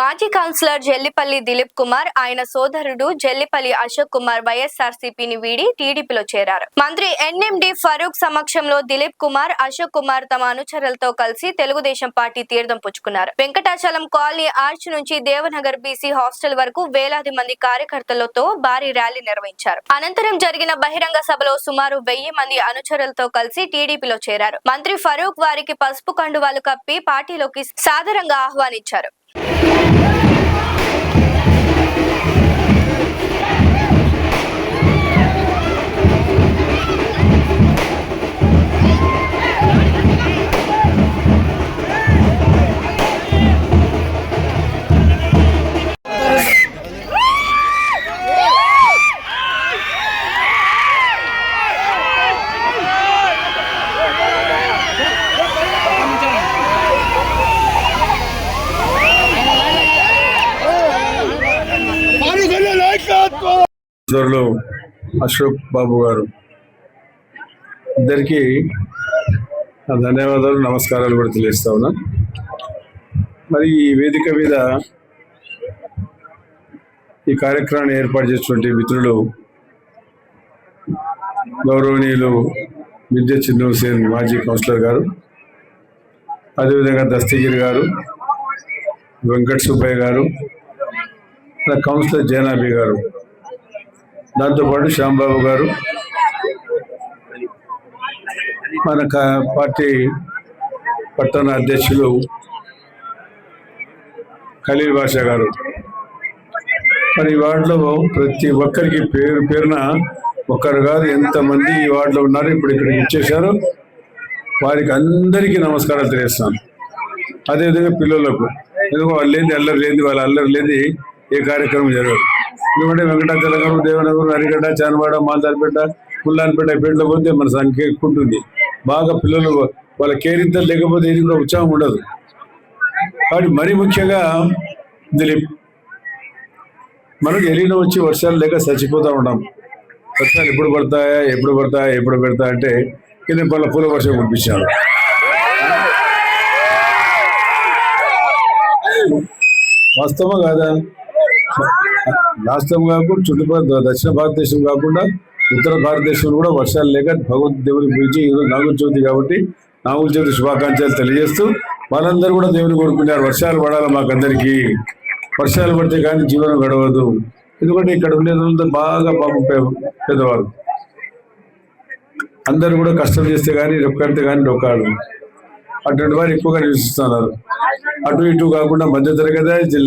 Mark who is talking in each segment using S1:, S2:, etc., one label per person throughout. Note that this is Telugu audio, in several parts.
S1: మాజీ కౌన్సిలర్ జెల్లిపల్లి దిలీప్ కుమార్ ఆయన సోదరుడు జెల్లిపల్లి అశోక్ కుమార్ వైఎస్ఆర్సీపీని వీడి టీడీపీలో చేరారు. మంత్రి ఎన్ఎండి ఫరూక్ సమక్షంలో దిలీప్ కుమార్, అశోక్ కుమార్ తమ అనుచరులతో కలిసి తెలుగుదేశం పార్టీ తీర్థం పుచ్చుకున్నారు. వెంకటాచలం కాలనీ ఆర్చ్ నుంచి దేవనగర్ బీసీ హాస్టల్ వరకు వేలాది మంది కార్యకర్తలతో భారీ ర్యాలీ నిర్వహించారు. అనంతరం జరిగిన బహిరంగ సభలో సుమారు 1000 మంది అనుచరులతో కలిసి టీడీపీలో చేరారు. మంత్రి ఫరూక్ వారికి పసుపు కండువాలు కప్పి పార్టీలోకి సాదరంగా ఆహ్వానించారు.
S2: అశోక్ బాబు గారు ఇద్దరికి ధన్యవాదాలు, నమస్కారాలు కూడా తెలియజేస్తా ఉన్నా. మరి ఈ వేదిక మీద ఈ కార్యక్రమాన్ని ఏర్పాటు చేసినటువంటి మిత్రులు గౌరవనీయులు విద్య చిన్న హుసేన్ మాజీ కౌన్సిలర్ గారు, అదేవిధంగా దస్తగిరి గారు, వెంకట సుబ్బయ్య గారు, కౌన్సిలర్ జైనాబీ గారు, దాంతోపాటు శ్యాంబాబు గారు, మన పార్టీ పట్టణ అధ్యక్షులు ఖలీల్ బాషా గారు. మరి ఈ వార్డులో ప్రతి ఒక్కరికి పేరు పేరున ఒక్కరు కాదు ఎంతమంది ఈ వార్డులో ఉన్నారు, ఇప్పుడు ఇక్కడికి ఇచ్చేశారు. వారికి అందరికీ నమస్కారాలు తెలియజేస్తాను. అదేవిధంగా పిల్లలకు, ఎందుకంటే వాళ్ళు లేని అల్లరి లేని, వాళ్ళ అల్లరి లేని ఏ కార్యక్రమం జరగదు. ఎందుకంటే వెంకటాచలం, దేవనగరం, హరిగడ్డ, చానవాడ, మాల్దారిపేట, పుల్లానిపేట పేటలో పోతే మన సంఖ్య ఎక్కువ ఉంటుంది. బాగా పిల్లలు వాళ్ళ కేరింతలు లేకపోతే ఇది కూడా ఉత్సాహం ఉండదు. కాబట్టి మరీ ముఖ్యంగా దిలీప్, మనకు ఎలిన వచ్చి వర్షాలు లేక చచ్చిపోతూ ఉంటాం. వర్షాలు ఎప్పుడు పడతాయా అంటే కింద పళ్ళ పూల వర్షం పంపించారు. వాస్తవమా కాదా? రాష్ట్రం కాకుండా చుట్టుపక్కల దక్షిణ భారతదేశం కాకుండా ఉత్తర భారతదేశంలో కూడా వర్షాలు లేక భగవంతు దేవుని గురించి ఈరోజు నాగుల చవితి కాబట్టి నాగుల చవితి శుభాకాంక్షలు తెలియజేస్తూ వాళ్ళందరూ కూడా దేవుని కోరుకున్నారు, వర్షాలు పడాలి, మాకందరికీ వర్షాలు పడితే కానీ జీవనం గడవదు. ఎందుకంటే ఇక్కడ ఉండేదంతా బాగా పాపం పేదవారు, అందరూ కూడా కష్టం చేస్తే కానీ రెక్కడితే కానీ డొక్కాడు. అటువంటి వారు ఎక్కువగా నివసిస్తున్నారు. అటు ఇటు కాకుండా మధ్య తరగతి,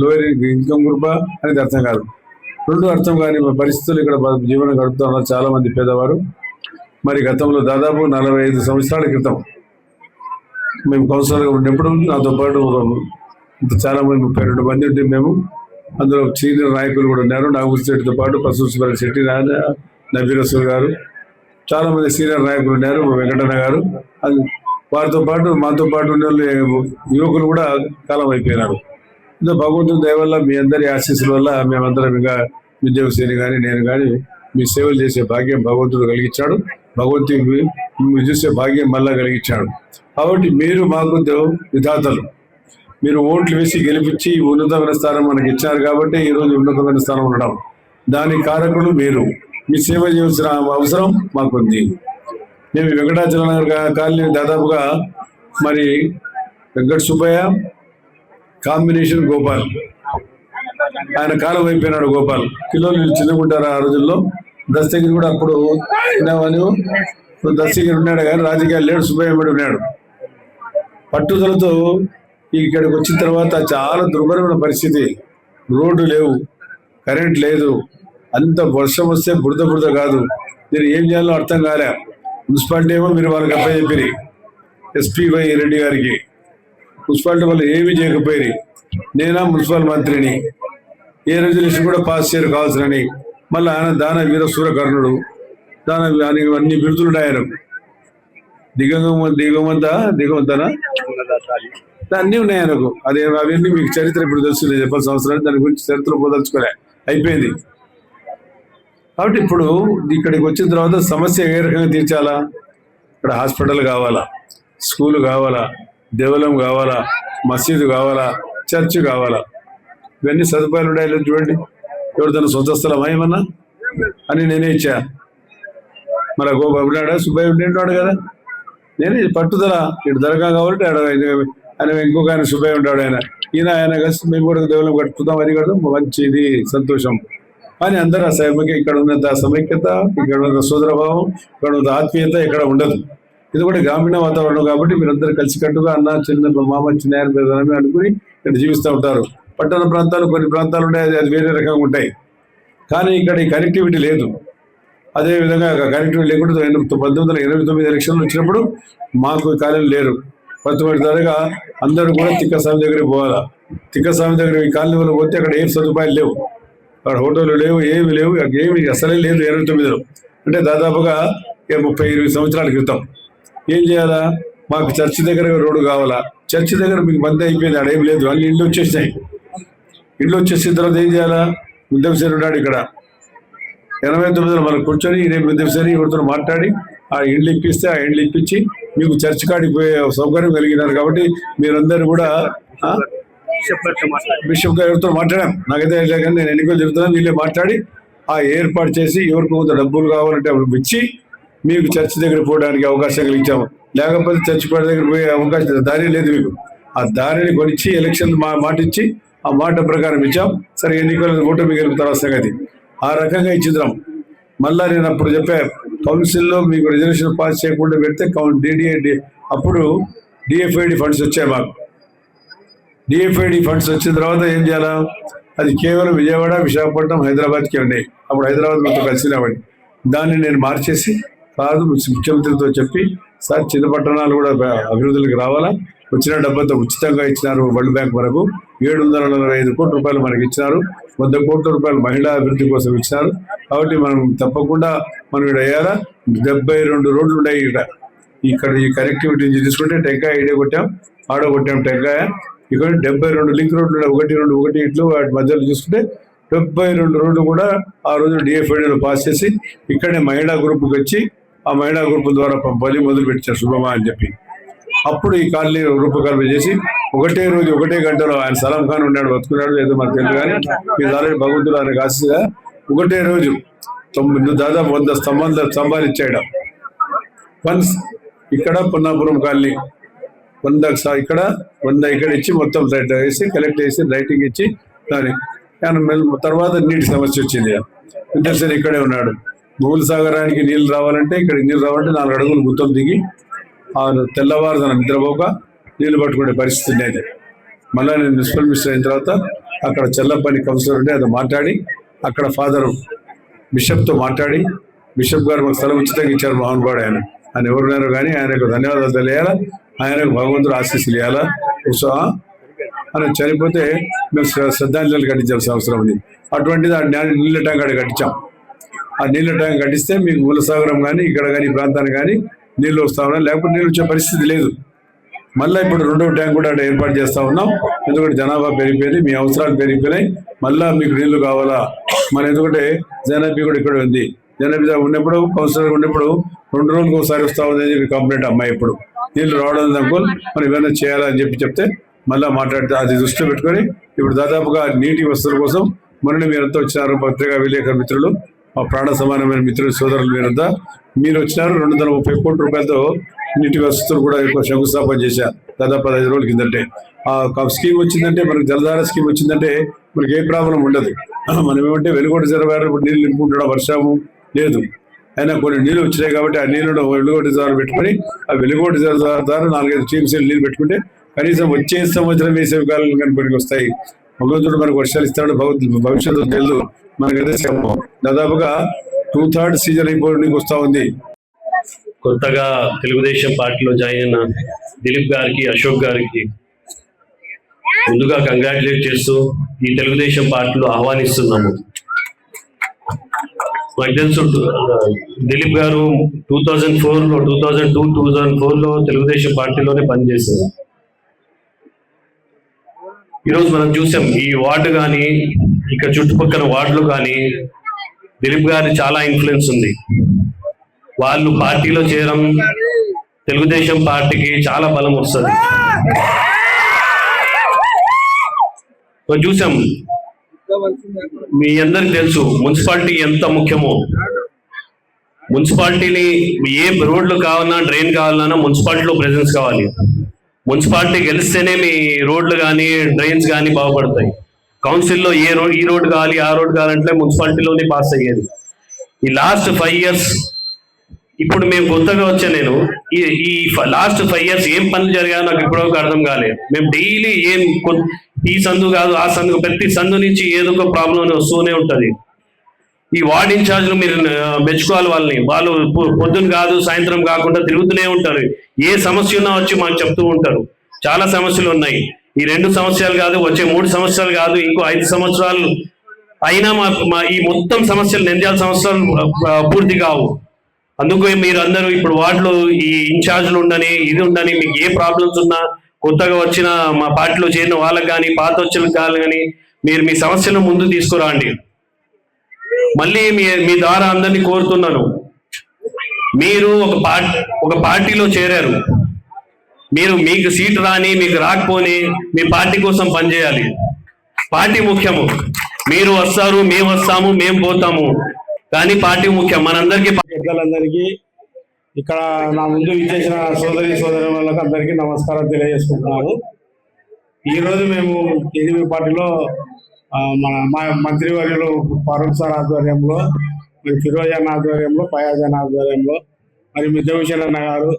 S2: లోయర్ ఇన్కమ్ గ్రూప్ అనేది అర్థం కాదు. రెండు అర్థం కాని పరిస్థితులు ఇక్కడ జీవనం గడుపుతూ ఉన్నారు చాలా మంది పేదవారు. మరి గతంలో దాదాపు 45 సంవత్సరాల క్రితం మేము కౌన్సిలర్గా ఉన్నప్పుడు నాతో పాటు చాలా మంది 32 మంది ఉంటే మేము, అందులో సీనియర్ నాయకులు కూడా ఉన్నారు. నాగూర్ శెట్టితో పాటు పశుసుబ్రహ్మణ్య శెట్టి, నబీరసూల్ గారు, చాలా మంది సీనియర్ నాయకులు ఉన్నారు, వెంకటన్న గారు. వారితో పాటు మాతో పాటు ఉండే యువకులు కూడా కాలం అయిపోయినారు. ఇందులో భగవంతుని దయ వల్ల, మీ అందరి ఆశీస్సుల వల్ల మేమందరం ఇంకా విద్యాసేని కానీ నేను కానీ మీ సేవలు చేసే భాగ్యం భగవంతుడు కలిగించాడు. భగవంతుడు మీరు చూసే భాగ్యం మళ్ళా కలిగించాడు. కాబట్టి మీరు మాకు విధాతలు, మీరు ఓట్లు వేసి గెలిపించి ఉన్నతమైన స్థానం మనకి ఇచ్చారు కాబట్టి ఈరోజు ఉన్నతమైన స్థానం ఉండడం, దానికి కారకులు మీరు. మీ సేవ చేయాల్సిన అవసరం మాకుంది. మేము వెంకటాచలం నగర్ కాలనీ దాదాపుగా మరి వెంకట సుబ్బయ్య కాంబినేషన్ గోపాల్, ఆయన కాలం అయిపోయినాడు. గోపాల్ కిలోలు చిన్నగుంటారు ఆ రోజుల్లో. దస్తగిరి కూడా అప్పుడు దస్తగిరి ఉన్నాడు కానీ రాజకీయాలు లేడు, సుబ్బయ్య కూడా ఉన్నాడు. పట్టుదలతో ఇక్కడికి వచ్చిన తర్వాత చాలా దుర్భరమైన పరిస్థితి, రోడ్డు లేవు, కరెంట్ లేదు, అంత వర్షం వస్తే బురద కాదు. మీరు ఏం చేయాలో అర్థం కాలే. మున్సిపాలిటీ ఏమో మీరు వాళ్ళకి అబ్బాయి చెప్పిరి, ఎస్పీ రెడ్డి గారికి. మున్సిపాలిటీ వాళ్ళు ఏమీ చేయకపోయి, నేనా మున్సిపల్ మంత్రిని, ఏ రెజల్యూషన్ కూడా పాస్ చేయరు కావాల్సినని. మళ్ళీ ఆయన దాన వీర సూరకర్ణుడు, అన్ని బిరుదులు ఉన్నాయి ఆయనకు. దిగవంతనా అన్నీ ఉన్నాయి ఆయనకు. అవన్నీ మీకు చరిత్ర ఇప్పుడు తెలుస్తుంది, చెప్పాల్సిన అవసరం. దాని గురించి చరిత్ర పోదలుచుకోలే, అయిపోయింది. కాబట్టి ఇప్పుడు ఇక్కడికి వచ్చిన తర్వాత సమస్య ఏ రకంగా తీర్చాలా? ఇక్కడ హాస్పిటల్ కావాలా, స్కూల్ కావాలా, దేవాలయం కావాలా, మసీదు కావాలా, చర్చ్ కావాలా. ఇవన్నీ సదుపాయాలు ఉన్నాయి చూడండి. ఎవరిదైనా సొంత స్థలమా ఏమన్నా అని నేనే ఇచ్చా. మన ఉన్నాడా సుబ్బయ్య ఉండేవాడు కదా, నేనే పట్టుదల ఇటు దరగా కాబట్టి ఆయన ఇంకొక ఆయన సుబ్బయ్య ఉంటాడు. ఆయన కలిసి మేము కూడా డెవలప్ కట్టుకుందాం, అది కడదాం, మంచిది, సంతోషం అని అందరూ ఆ సమైక్య, ఇక్కడ ఉన్నంత సమైక్యత, ఇక్కడ ఉన్న సోదరభావం, ఇక్కడ ఉన్న ఆత్మీయత ఇక్కడ ఉండదు. ఇది కూడా గ్రామీణ వాతావరణం కాబట్టి మీరందరూ కలిసికట్టుగా అన్న చిన్న మామ చిన్న అనుకుని ఇక్కడ జీవిస్తూ ఉంటారు. పట్టణ ప్రాంతాలు కొన్ని ప్రాంతాలు ఉంటాయి, అది వేరే రకంగా ఉంటాయి. కానీ ఇక్కడ ఈ కనెక్టివిటీ లేదు. అదేవిధంగా కనెక్టివిటీ లేకుండా 1989 ఎలక్షన్లు వచ్చినప్పుడు మాకు కాలనీ లేరు. 19 తరగా అందరూ కూడా తిక్కస్వామి దగ్గరికి పోవాలా. తిక్కస్వామి దగ్గర ఈ కాలనీ వల్ల పోతే అక్కడ ఏం సదుపాయాలు లేవు, అక్కడ హోటళ్ళు లేవు, ఏమి లేవు, ఏమి అసలే లేదు. 89లో అంటే దాదాపుగా 30-20 సంవత్సరాల క్రితం. ఏం చేయాలా, మాకు చర్చి దగ్గర రోడ్డు కావాలా. చర్చి దగ్గర మీకు బంద్ అయిపోయింది, అక్కడ ఏం లేదు, అన్ని ఇండ్లు వచ్చేసినాయి. ఇండ్లు వచ్చేసిన తర్వాత ఏం చేయాలా, ముద్దెంసేరి ఉన్నాడు ఇక్కడ. 89లో మనం కూర్చొని రేపు ముద్దెంసేరి ఎవరితో మాట్లాడి ఆ ఇండ్లు ఇప్పిస్తే ఆ ఇండ్లు ఇప్పించి మీకు చర్చి కాడికి పోయే సౌకర్యం కలిగినారు. కాబట్టి మీరందరూ కూడా బిషప్ గారు ఎవరితో మాట్లాడాం, నాకైతే కానీ నేను ఎన్నికలు జరుగుతున్నాను, వీళ్ళే మాట్లాడి ఆ ఏర్పాటు చేసి ఎవరికి కొంత డబ్బులు కావాలంటే అప్పుడు ఇచ్చి మీకు చర్చి దగ్గర పోవడానికి అవకాశం కలిగించాము. లేకపోతే చర్చిపాటి దగ్గర పోయే అవకాశం దారి లేదు మీకు. ఆ దారిని కొనిచ్చి ఎలక్షన్ మాట ఇచ్చి ఆ మాట ప్రకారం ఇచ్చాం. సరే ఎన్నికలు ఓటమి గెలుపుతారు సంగతి. ఆ రకంగా ఇచ్చిద్దాం. మళ్ళా నేను అప్పుడు చెప్పా, కౌన్సిల్లో మీకు రిజర్వేషన్ పాస్ చేయకుండా పెడితే అప్పుడు డిఎఫ్ఐడి ఫండ్స్ వచ్చాయి మాకు. డిఎఫ్ఐడి ఫండ్స్ వచ్చిన తర్వాత ఏం చేయాలా, అది కేవలం విజయవాడ, విశాఖపట్నం, హైదరాబాద్కే ఉన్నాయి. అప్పుడు హైదరాబాద్ మొత్తం కలిసినవాడి. దాన్ని నేను మార్చేసి కాదు ముఖ్యమంత్రితో చెప్పి, సార్ చిన్న పట్టణాలు కూడా అభివృద్ధికి రావాలా, వచ్చిన డబ్బంతా ఉచితంగా ఇచ్చినారు. వరల్డ్ బ్యాంక్ వరకు 745 కోట్ల రూపాయలు మనకి ఇచ్చినారు. 100 కోట్ల రూపాయలు మహిళా అభివృద్ధి కోసం ఇచ్చినారు. కాబట్టి మనం తప్పకుండా మనం ఇక్కడ వేయాలా. 72 రోడ్లు ఉన్నాయి ఇక్కడ. ఈ కనెక్టివిటీ తీసుకుంటే టెంకాయ ఐడియా కొట్టాం, ఆడో కొట్టాం టెంకాయ. ఇక్కడ 72 లింక్ రోడ్లు 1, 2, 1 ఇట్లు వాటి మధ్యలో చూసుకుంటే 72 రోడ్లు కూడా ఆ రోజు డిఎఫ్ఐడీలో పాస్ చేసి ఇక్కడే మహిళా గ్రూప్కి వచ్చి ఆ మహిళా గ్రూప్ ద్వారా పంపాలి మొదలు పెట్టారు శుభమా అని చెప్పి. అప్పుడు ఈ కాలనీ రూపకల్పన చేసి ఒకటే రోజు 1 గంటలో ఆయన సలాం ఖాన్ ఉన్నాడు, బతుకున్నాడు ఏదో మనకు తెలియదు, కానీ మీరు ఆల్రెడీ భగవంతుడు ఆయనకు ఆశగా ఒకటే రోజు దాదాపు 100 స్తంభాలు ఇచ్చాడు. వన్స్ ఇక్కడ పున్నాపురం కాలనీ 100 ఇక్కడ 100 ఇక్కడ ఇచ్చి మొత్తం వేసి కలెక్ట్ చేసి లైటింగ్ ఇచ్చి దాని తర్వాత నీటి సమస్య వచ్చింది. విద్యాసారి ఇక్కడే ఉన్నాడు. మూల సాగరానికి నీళ్ళు రావాలంటే ఇక్కడ నీళ్ళు రావాలంటే 4 అడుగులు గుత్తం దిగి ఆ తెల్లవారుదన నిద్రపోక నీళ్లు పట్టుకునే పరిస్థితి ఉండేది. మళ్ళీ నేను మున్సిపల్ మినిస్టర్ అయిన తర్వాత అక్కడ చెల్లపల్లి కౌన్సిలర్ ఉంటే అది మాట్లాడి అక్కడ ఫాదర్ బిషప్తో మాట్లాడి, బిషప్ గారు మాకు స్థలం ఉచితంగా ఇచ్చారు మహానుభావుడు ఆయన ఎవరున్నారో కానీ ఆయనకు ధన్యవాదాలు తెలియాలా, ఆయనకు భగవంతుడు ఆశీస్సులు ఇవ్వాలా. ఆయన చనిపోతే మేము శ్రద్ధాంజలి కట్టించాల్సిన అవసరం ఉంది. అటువంటిది ఆ నీళ్ళ ట్యాంక్ అక్కడ కట్టించాం. ఆ నీళ్ళ ట్యాంక్ కట్టిస్తే మీకు మూలసాగరం కానీ ఇక్కడ కానీ ఈ ప్రాంతానికి కానీ నీళ్ళు వస్తా ఉన్నాయి, లేకపోతే నీళ్ళు వచ్చే పరిస్థితి లేదు. మళ్ళీ ఇప్పుడు 2వ ట్యాంక్ కూడా అక్కడ ఏర్పాటు చేస్తా ఉన్నాం. ఎందుకంటే జనాభా పెరిగిపోయింది, మీ అవసరాలు పెరిగిపోయినాయి, మళ్ళీ మీకు నీళ్లు కావాలా. మన ఎందుకంటే జనాభా కూడా ఇక్కడ ఉంది. జనాభా ఉన్నప్పుడు కౌన్సిలర్ ఉన్నప్పుడు 2 రోజులకు ఒకసారి వస్తా ఉంది కంప్లైంట్ అమ్మాయి. ఇప్పుడు నీళ్లు రావడం అనుకోని మనం ఏమైనా చేయాలని చెప్తే మళ్ళీ మాట్లాడితే అది దృష్టిలో పెట్టుకొని ఇప్పుడు దాదాపుగా నీటి వసతుల కోసం మొన్న మీరంతా వచ్చినారు. పత్రికా విలేకరు మిత్రులు, మా ప్రాణ సమానమైన మిత్రులు సోదరులు మీరంతా మీరు వచ్చినారు. 230 కోట్ల రూపాయలతో నీటి వసతులు కూడా శంకుస్థాపన చేశారు దాదాపు 15 రోజుల కిందంటే. ఆ స్కీమ్ వచ్చిందంటే మనకి జలధార స్కీమ్ వచ్చిందంటే మనకి ఏ ప్రాబ్లం ఉండదు. మనం ఏమంటే వెలుగోట రిజర్వాయర్ ఇప్పుడు నీళ్ళు నింపుకుంటున్న వర్షము లేదు, అయినా కొన్ని నీళ్ళు వచ్చినాయి కాబట్టి ఆ నీళ్ళను వెలుగోట రిజర్వాయర్ పెట్టుకొని ఆ వెలుగోట రిజర్వాయర్ ద్వారా 4-5 టీఎంసీలు నీళ్ళు పెట్టుకుంటే కనీసం వచ్చే సంవత్సరం వేసవి కాలం కనుక వస్తాయి. భగవంతుడు మనకు వర్షాలు ఇస్తాడు, భవిష్యత్తు తెలుసు మనకైతే. దాదాపుగా 2/3 సీజన్ అయిపోవడానికి వస్తా ఉంది.
S3: కొత్తగా తెలుగుదేశం పార్టీలో జాయిన్ అయిన దిలీప్ గారికి, అశోక్ గారికి ముందుగా కంగ్రాచులేట్ చేస్తూ ఈ తెలుగుదేశం పార్టీలో ఆహ్వానిస్తున్నాము. నాకు తెలుసు దిలీప్ గారు 2004లో 2002-2004లో తెలుగుదేశం పార్టీలోనే పనిచేశారు. ఈరోజు మనం చూసాం ఈ వార్డు కానీ ఇక్కడ చుట్టుపక్కల వార్డులు కానీ దిలీప్ గారి చాలా ఇన్ఫ్లుయెన్స్ ఉంది. వాళ్ళు పార్టీలో చేరడం తెలుగుదేశం పార్టీకి చాలా బలం వస్తుంది. చూసాం. మీ అందరికి తెలుసు మున్సిపాలిటీ ఎంత ముఖ్యమో. మున్సిపాలిటీని ఏ రోడ్లు కావాలన్నా డ్రైన్ కావాలన్నా మున్సిపాలిటీలో ప్రెజెన్స్ కావాలి. మున్సిపాలిటీ గెలిస్తేనే మీ రోడ్లు కానీ డ్రైన్స్ కానీ బాగుపడతాయి. కౌన్సిల్లో ఈ రోడ్ కావాలి ఆ రోడ్ కావాలంటే మున్సిపాలిటీలోనే పాస్ అయ్యేది. ఈ లాస్ట్ 5 years ఇప్పుడు మేము కొత్తగా వచ్చా, నేను ఈ లాస్ట్ 5 years ఏం పనులు జరిగాయో నాకు ఇప్పటివరకు అర్థం కాలేదు. మేము డైలీ ఈ సందు కాదు ఆ సందు, ప్రతి సందు నుంచి ఏదో ఒక ప్రాబ్లం వస్తూనే ఉంటుంది. ఈ వార్డ్ ఇన్ఛార్జ్లు మీరు మెచ్చుకోవాలి వాళ్ళని. వాళ్ళు పొద్దున్న కాదు సాయంత్రం కాకుండా తిరుగుతూనే ఉంటారు. ఏ సమస్య ఉన్నా వచ్చి మాకు చెప్తూ ఉంటారు. చాలా సమస్యలు ఉన్నాయి. ఈ 2 సంవత్సరాలు కాదు, వచ్చే 3 సంవత్సరాలు కాదు, ఇంకో 5 సంవత్సరాలు అయినా మా ఈ మొత్తం సమస్యలు నంద్యాల సంవత్సరాలు పూర్తి కావు. అందుకు మీరు అందరూ ఇప్పుడు వార్డులో ఈ ఇన్ఛార్జ్లు ఉండని ఇది ఉండని, మీకు ఏ ప్రాబ్లమ్స్ ఉన్నా కొత్తగా వచ్చిన మా పార్టీలో చేరిన వాళ్ళకి కానీ పాత వచ్చిన కానీ మీరు మీ సమస్యలను ముందు తీసుకురండి. మళ్ళీ మీ ద్వారా అందరినీ కోరుతున్నాను, మీరు ఒక పార్టీలో చేరారు, మీకు సీట్ రాని మీకు రాకపోని మీ పార్టీ కోసం పనిచేయాలి. పార్టీ ముఖ్యము. మీరు వస్తారు, మేము వస్తాము, మేము పోతాము, కానీ పార్టీ ముఖ్యం మనందరికీ.
S2: పెద్దలందరికీ, ఇక్కడ నా ముందు ఇచ్చేసిన సోదరులకు అందరికీ నమస్కారం తెలియజేసుకుంటున్నాను. ఈరోజు మేము టీడీపీ పార్టీలో మా మంత్రివర్యులు ఫారూక్ సార్ ఆధ్వర్యంలో, ఫిరోజ్ అన్న ఆధ్వర్యంలో, ఫయాజ్ అన్న ఆధ్వర్యంలో, మరి మిద్దెభూషణ్ అన్న గారు,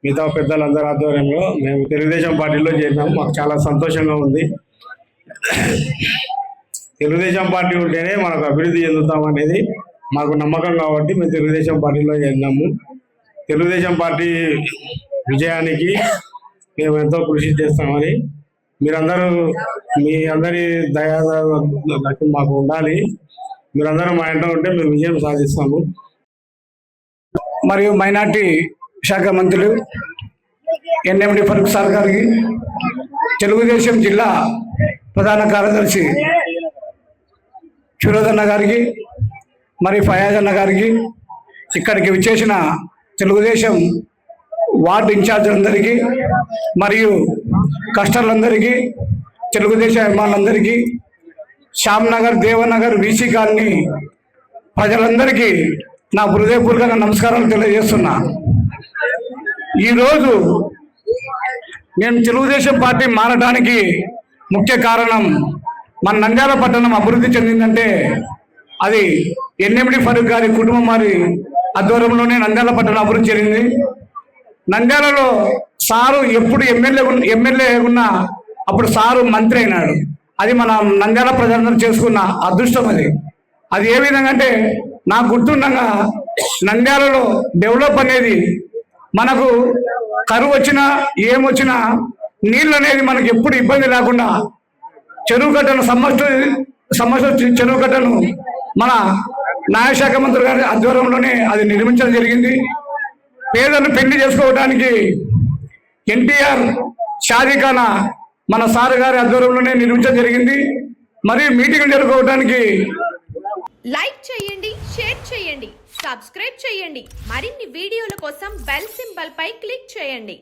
S2: మిగతా పెద్దలందరి ఆధ్వర్యంలో మేము తెలుగుదేశం పార్టీలో చేరినాము. మాకు చాలా సంతోషంగా ఉంది. తెలుగుదేశం పార్టీ ఉంటేనే మనకు అభివృద్ధి చెందుతామనేది మాకు నమ్మకం కాబట్టి మేము తెలుగుదేశం పార్టీలో చేరినాము. తెలుగుదేశం పార్టీ విజయానికి మేము ఎంతో కృషి చేస్తామని మీరందరూ, మీ అందరి దయా మాకు ఉండాలి. మీరందరూ మా ఇంట్లో ఉంటే మేము విజయం సాధిస్తాము.
S4: మరియు మైనార్టీ శాఖ మంత్రులు ఎన్ఎండి ఫరూక్ సార్ గారికి, తెలుగుదేశం జిల్లా ప్రధాన కార్యదర్శి ఫిరోజ్ అన్న గారికి, మరి ఫయాజ్ అన్న గారికి, ఇక్కడికి విచ్చేసిన తెలుగుదేశం వార్డు ఇన్ఛార్జీలందరికీ, మరియు కస్టర్లందరికీ, తెలుగుదేశం అభిమానులందరికీ, శ్యామ్నగర్, దేవనగర్, వీసీ కాలనీ ప్రజలందరికీ నా హృదయపూర్వకంగా నమస్కారాలు తెలియజేస్తున్నా. ఈరోజు నేను తెలుగుదేశం పార్టీ మారడానికి ముఖ్య కారణం, మన నంద్యాల పట్టణం అభివృద్ధి చెందిందంటే అది ఎన్ఎండి ఫరూక్ గారి కుటుంబం వారి ఆధ్వర్యంలోనే నంద్యాల పట్టణం అభివృద్ధి చెందింది. నంద్యాలలో సారు ఎప్పుడు ఎమ్మెల్యే ఉన్నా అప్పుడు సారు మంత్రి అయినాడు. అది మన నంద్యాల ప్రజలందరూ చేసుకున్న అదృష్టం. అది ఏ విధంగా అంటే, నాకు గుర్తుండగా నంద్యాలలో డెవలప్ అనేది మనకు కరువు వచ్చినా ఏమొచ్చినా నీళ్ళు అనేది మనకు ఎప్పుడు ఇబ్బంది లేకుండా చెరువు కట్టను సమస్య చెరువు కట్టను మన న్యాయశాఖ మంత్రి గారి ఆధ్వర్యంలోనే అది నిర్మించడం జరిగింది. పేదలను పెళ్లి చేసుకోవడానికి ఎన్టీఆర్ షాదీఖానా మన సార్ గారి ఆధ్వర్యంలోనే నిర్మించడం జరిగింది. మరియు మీటింగ్ జరుపుకోవడానికి
S5: లైక్ చేయండి, షేర్ చేయండి, సబ్స్క్రైబ్ చేయండి. మరిన్ని వీడియోల కోసం బెల్ సింబల్ పై క్లిక్ చేయండి.